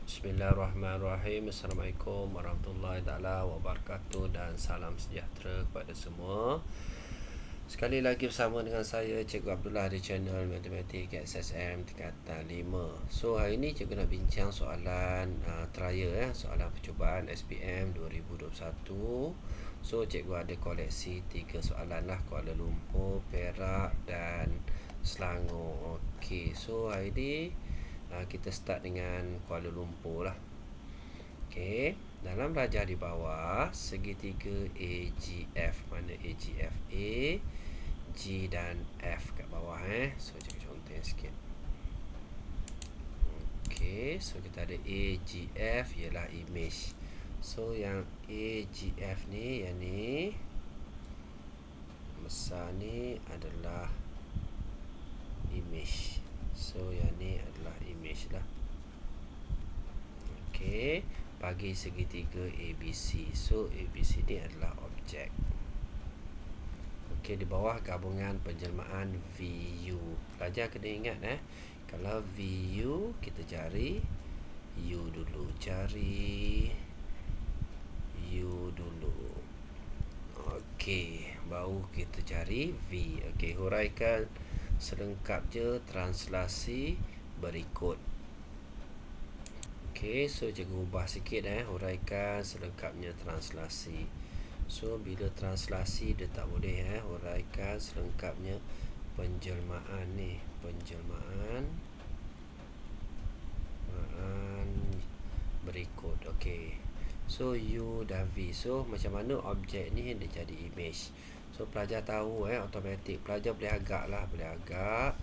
Bismillahirrahmanirrahim. Assalamualaikum warahmatullahi taala wabarakatuh dan salam sejahtera kepada semua. Sekali lagi bersama dengan saya Cikgu Abdullah di channel Matematik SSM tingkatan 5. So hari ini cikgu nak bincang soalan trial soalan percubaan SPM 2021. So cikgu ada koleksi 3 soalan lah, Kuala Lumpur, Perak dan Selangor. Okey, so hari ini kita start dengan Kuala Lumpur lah. Okey, dalam rajah di bawah segitiga AGF, mana AGF A, G dan F kat bawah So cikgu contohnya sikit. Okey, so kita ada AGF ialah image. So yang AGF ni, yang ni besar ni adalah image. So yang ni adalah image lah. Okey, bagi segitiga ABC. So ABC ni adalah objek. Okey, di bawah gabungan penjelmaan VU. Pelajar kena ingat kalau VU kita cari U dulu. Cari U dulu. Okey, baru kita cari V. Okey, huraikan selengkap je translasi berikut. Okey, so cikgu ubah sikit huraikan selengkapnya translasi. So bila translasi dia tak boleh huraikan selengkapnya penjelmaan ni, penjelmaan berikut. Okey, so U dan V. So macam mana objek ni dia jadi image. So pelajar tahu automatik. Pelajar boleh agak lah, boleh agak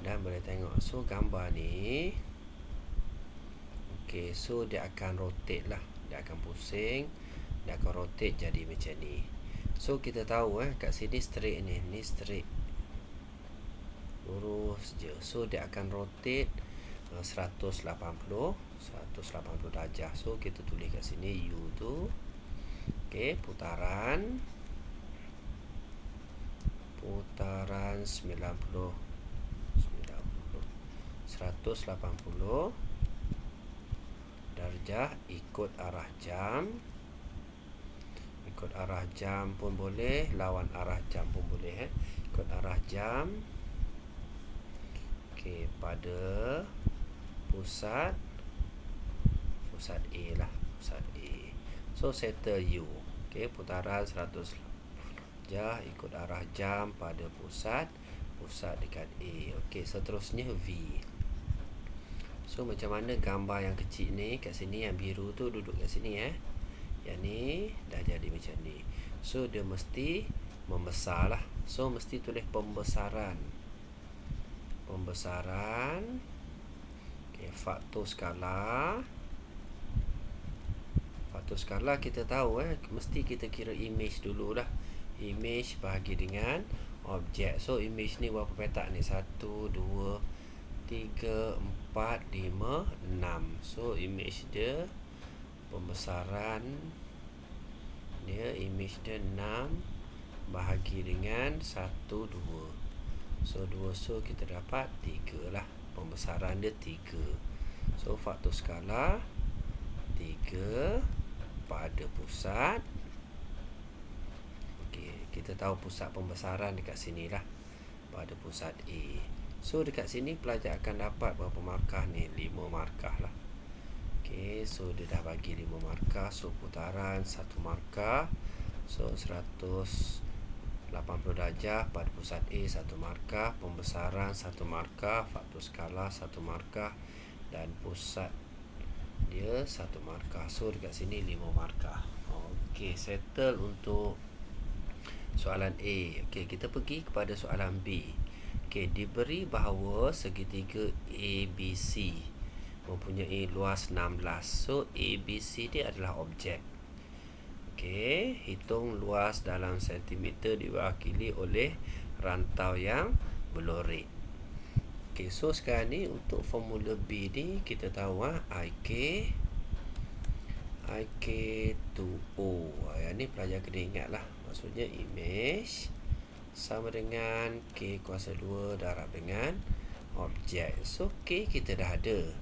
dan boleh tengok. So gambar ni, okey, so dia akan rotate lah, dia akan pusing, dia akan rotate jadi macam ni. So kita tahu kat sini straight ni straight, lurus je. So dia akan rotate 180 darjah. So kita tulis kat sini U tu. Okey, putaran 180 darjah ikut arah jam. Ikut arah jam pun boleh, lawan arah jam pun boleh ikut arah jam. Okey, pada pusat A lah, pusat A. So settle U. Okey, putaran 100 darjah ikut arah jam pada pusat dekat A. Okey, seterusnya V. So macam mana gambar yang kecil ni, kat sini yang biru tu duduk kat sini yang ni dah jadi macam ni. So dia mesti membesar lah. So mesti tulis pembesaran. Okey, faktor skala. Faktor skala kita tahu mesti kita kira image dulu lah. Image bahagi dengan objek. So image ni berapa petak ni? 1, 2, 3, 4, 5, 6. So image dia, pembesaran dia, image dia 6 bahagi dengan 1, 2. So 2, so kita dapat 3 lah. Pembesaran dia 3. So faktor skala 3 pada pusat. Kita tahu pusat pembesaran dekat sini lah, pada pusat A. So dekat sini pelajar akan dapat berapa markah ni? 5 markah lah. Okey, so dia dah bagi 5 markah. So putaran 1 markah. So 180 darjah pada pusat A 1 markah, pembesaran 1 markah, faktor skala 1 markah dan pusat dia 1 markah. So dekat sini 5 markah. Okey, settle untuk soalan A. Okey, kita pergi kepada soalan B. Okey, diberi bahawa segitiga ABC mempunyai luas 16. So ABC dia adalah objek. Okey, hitung luas dalam sentimeter diwakili oleh rantau yang berlorek. Okey, so sekarang ni untuk formula B ni kita tahu IK to O. Yang ni pelajar kena ingat lah. Maksudnya image sama dengan K kuasa 2 darab dengan objek. So K kita dah ada.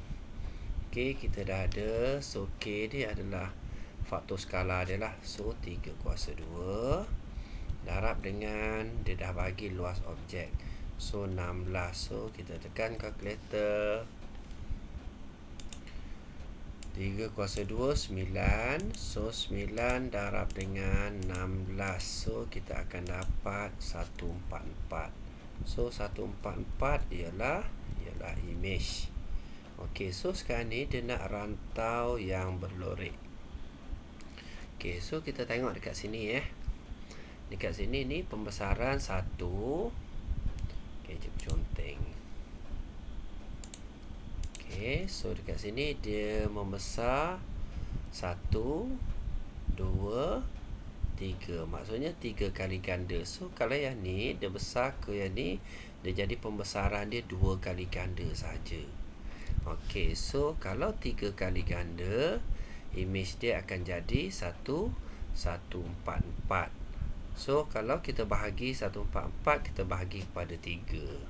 K K kita dah ada. So K ni adalah faktor skala dia lah. So 3 kuasa 2 darab dengan dia dah bagi luas objek. So 16. So kita tekan kalkulator. 3 kuasa 2 9. So 9 darab dengan 16. So kita akan dapat 144. So 144 ialah image. Okey, so sekarang ni dia nak rantau yang berlorek. Okey, so kita tengok dekat sini Dekat sini ni pembesaran 1. Okey, cikgu conteng. Okey, so dekat sini dia membesar 1 2 3. Maksudnya 3 kali ganda. So kalau yang ni dia besar ke yang ni, dia jadi pembesaran dia 2 kali ganda saja. Okey, so kalau 3 kali ganda, image dia akan jadi 144. So kalau kita bahagi 144, kita bahagi kepada 3.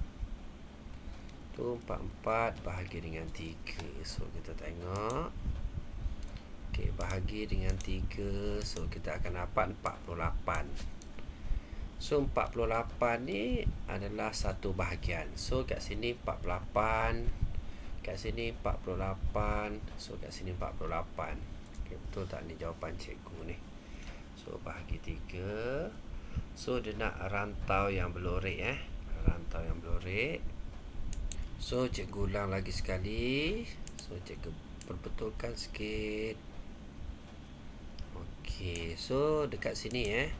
144 bahagi dengan 3. So kita tengok. Okey, bahagi dengan 3. So kita akan dapat 48. So 48 ni adalah satu bahagian. So kat sini 48, kat sini 48. So kat sini 48. Okay, betul tak ni jawapan cikgu ni? So bahagi 3. So dia nak rantau yang berlorek rantau yang berlorek. So cikgu ulang lagi sekali. So cikgu perbetulkan sikit. Okey, so dekat sini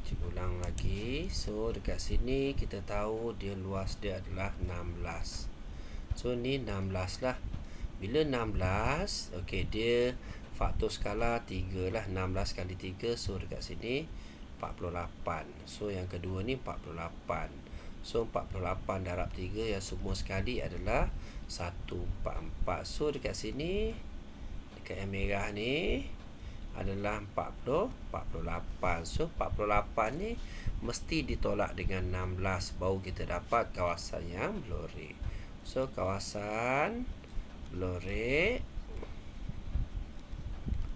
cikgu ulang lagi. So dekat sini kita tahu dia luas dia adalah 16. So ni 16 lah. Bila 16, okey, dia faktor skala 3 lah. 16 kali 3. So dekat sini 48. So yang kedua ni 48. So 48 darab 3 yang semua sekali adalah 144. So dekat sini, dekat yang merah ni adalah 48. So 48 ni mesti ditolak dengan 16 baru kita dapat kawasan yang berlorek. So kawasan berlorek,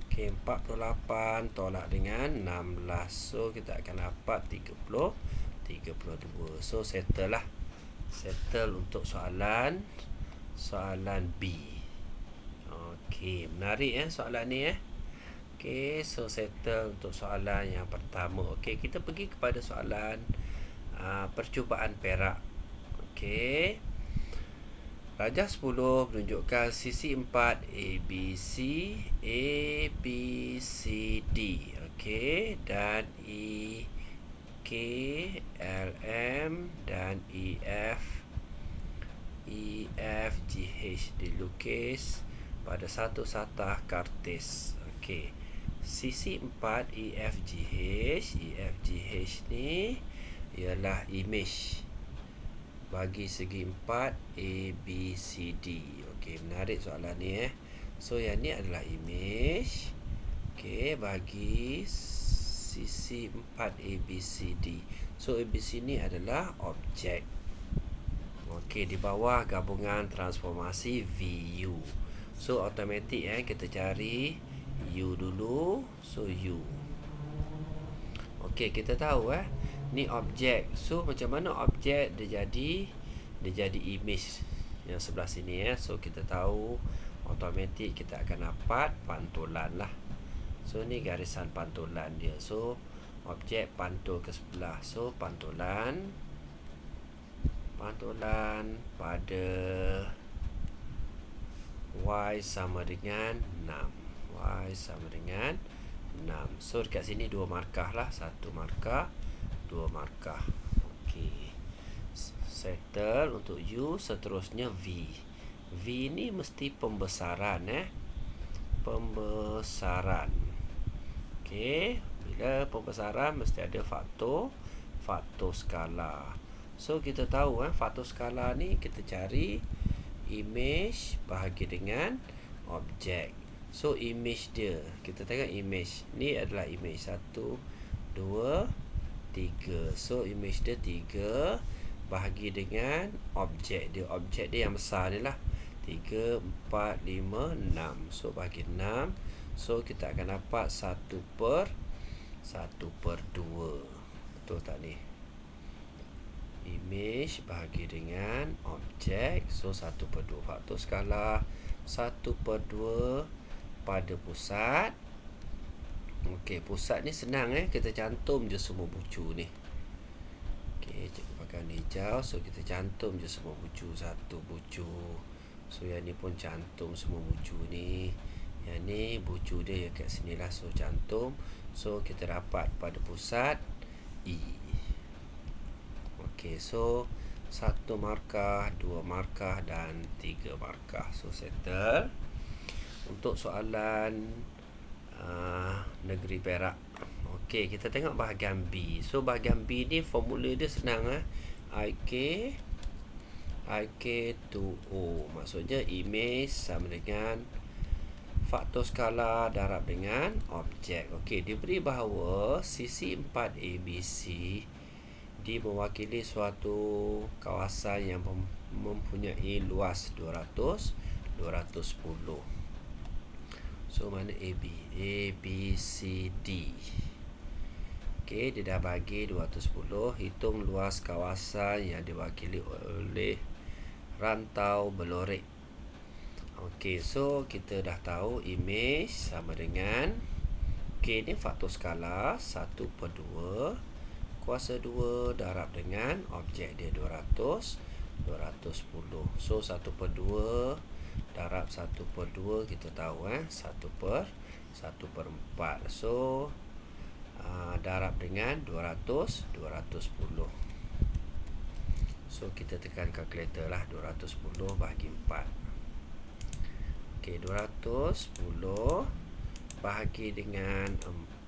okey, 48 tolak dengan 16. So kita akan dapat 32. So settle lah. Settle untuk soalan B. Okey, menarik soalan ni Okey, so settle untuk soalan yang pertama. Okey, kita pergi kepada soalan percubaan perak. Okey. Rajah 10 menunjukkan sisi 4 ABCD. Okey, dan KLM dan EFGH dilukis pada satu satah kartis. Okey, sisi 4 EFGH ni ialah image bagi segi 4 ABCD. Okey, menarik soalan ni So yang ni adalah image. Okey, bagi sisi 4 ABCD. So ABC ni adalah objek. Okey, di bawah gabungan transformasi VU. So automatik kita cari U dulu. So U. Okey, kita tahu ni objek. So macam mana objek dia jadi image yang sebelah sini So kita tahu automatik kita akan dapat pantulan lah. So ni garisan pantulan dia. So objek pantul ke sebelah. So pantulan pada Y sama dengan 6. Y sama dengan 6. So dekat sini 2 markah lah. 1 markah, 2 markah. Okey, settle untuk U. Seterusnya V. V ni mesti pembesaran pembesaran. Okey, bila pembesaran mesti ada faktor skala. So kita tahu faktor skala ni kita cari image bahagi dengan objek. So image dia, kita tengok image ni adalah image 1 2 3. So image dia 3 bahagi dengan objek dia. Objek dia yang besar ni lah, 3, 4, 5, 6. So bagi 6, so kita akan dapat 1 per 2. Betul tak ni? Image bahagi dengan objek. So 1 per 2. Faktor skala 1 per 2 pada pusat. Okey, pusat ni senang kita cantum je semua bucu ni. Okey, cikgu pakai warna hijau. So kita cantum je semua bucu. 1 bucu. So yang ni pun cantum semua bucu ni. Yang ni bucu dia kat sini lah. So cantum. So kita dapat pada pusat E. Okey, so 1 markah, 2 markah dan 3 markah. So settle. Untuk soalan negeri Perak. Okey, kita tengok bahagian B. So bahagian B ni formula dia senang IK to O. Maksudnya image sama dengan faktor skala darab dengan objek. Okey, diberi bahawa sisi 4 ABC mewakili suatu kawasan yang mempunyai luas 200, 210. So mana AB? A, B, C, D. Okey, dia dah bagi 210. Hitung luas kawasan yang diwakili oleh rantau berlorek. Okey, so kita dah tahu image sama dengan, okey, ni faktor skala 1 per 2 kuasa 2 darab dengan objek dia 200, 210. So 1 per 2 darab 1 per 2 kita tahu 1 per 4. So darab dengan 200, 210. So kita tekan kalkulator lah. 210 bahagi 4. Okey, 210 bahagi dengan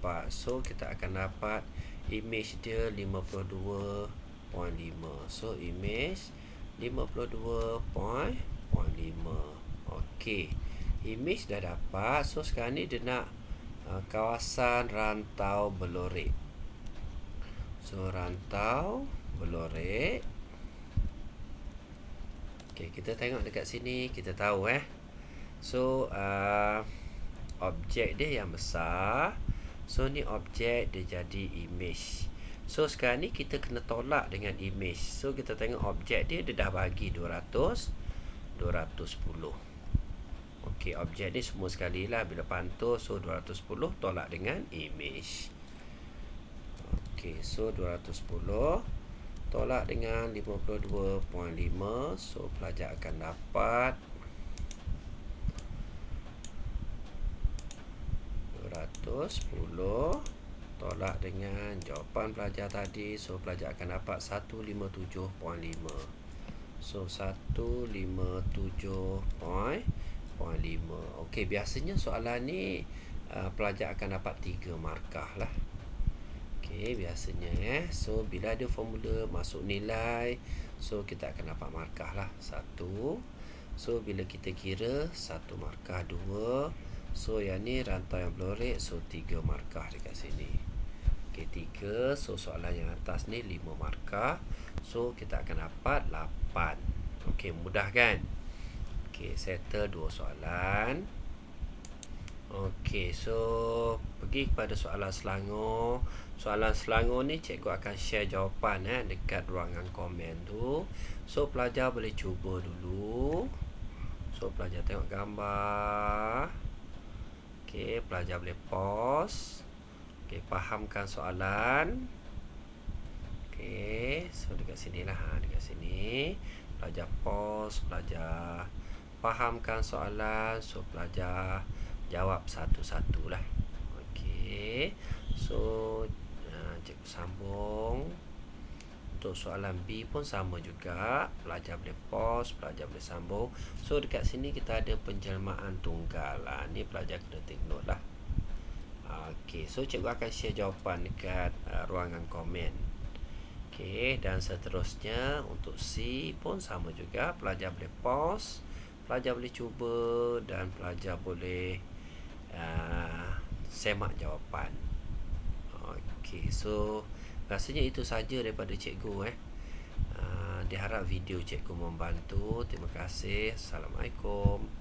4. So kita akan dapat image dia 52.5. So image 52.5. Okey, image dah dapat. So sekarang ni dia nak kawasan rantau berlorek. So rantau berlorek. Okey, kita tengok dekat sini. Kita tahu so objek dia yang besar. So ni objek dia jadi image. So sekarang ni kita kena tolak dengan image. So kita tengok objek dia dah bagi 200, 210. Okey, objek ni semua sekali lah bila pantul. So 210 tolak dengan image. Okey, so 210 tolak dengan 52.5. So pelajar akan dapat 210 tolak dengan jawapan pelajar tadi. So pelajar akan dapat 157.5. So 157.5. Okey, biasanya soalan ni pelajar akan dapat 3 markah lah. Okey, biasanya so bila ada formula masuk nilai, so kita akan dapat markah lah 1. So bila kita kira 1 markah, 2. So yang ni rantau yang berlorek. So 3 markah dekat sini. Okey, 3. So soalan yang atas ni 5 markah. So kita akan dapat 8. Okey, mudah kan? Okey, settle 2 soalan. Okey, so pergi kepada soalan Selangor. Soalan Selangor ni cikgu akan share jawapan dekat ruangan komen tu. So pelajar boleh cuba dulu. So pelajar tengok gambar. Okey, pelajar boleh pause. Okey, fahamkan soalan. Okey, so dekat sini lah. Dekat sini pelajar pause, pelajar fahamkan soalan. So pelajar jawab satu-satu lah. Okey, so cikgu sambung. Untuk soalan B pun sama juga. Pelajar boleh pause, pelajar boleh sambung. So dekat sini kita ada penjelmaan tunggal. Ni pelajar kena take note lah. Okey, so cikgu akan share jawapan dekat ruangan komen. Okey, dan seterusnya untuk C pun sama juga. Pelajar boleh pause, pelajar boleh cuba, dan pelajar boleh semak jawapan. Okey, so rasanya itu saja daripada cikgu Diharap video cikgu membantu. Terima kasih. Assalamualaikum.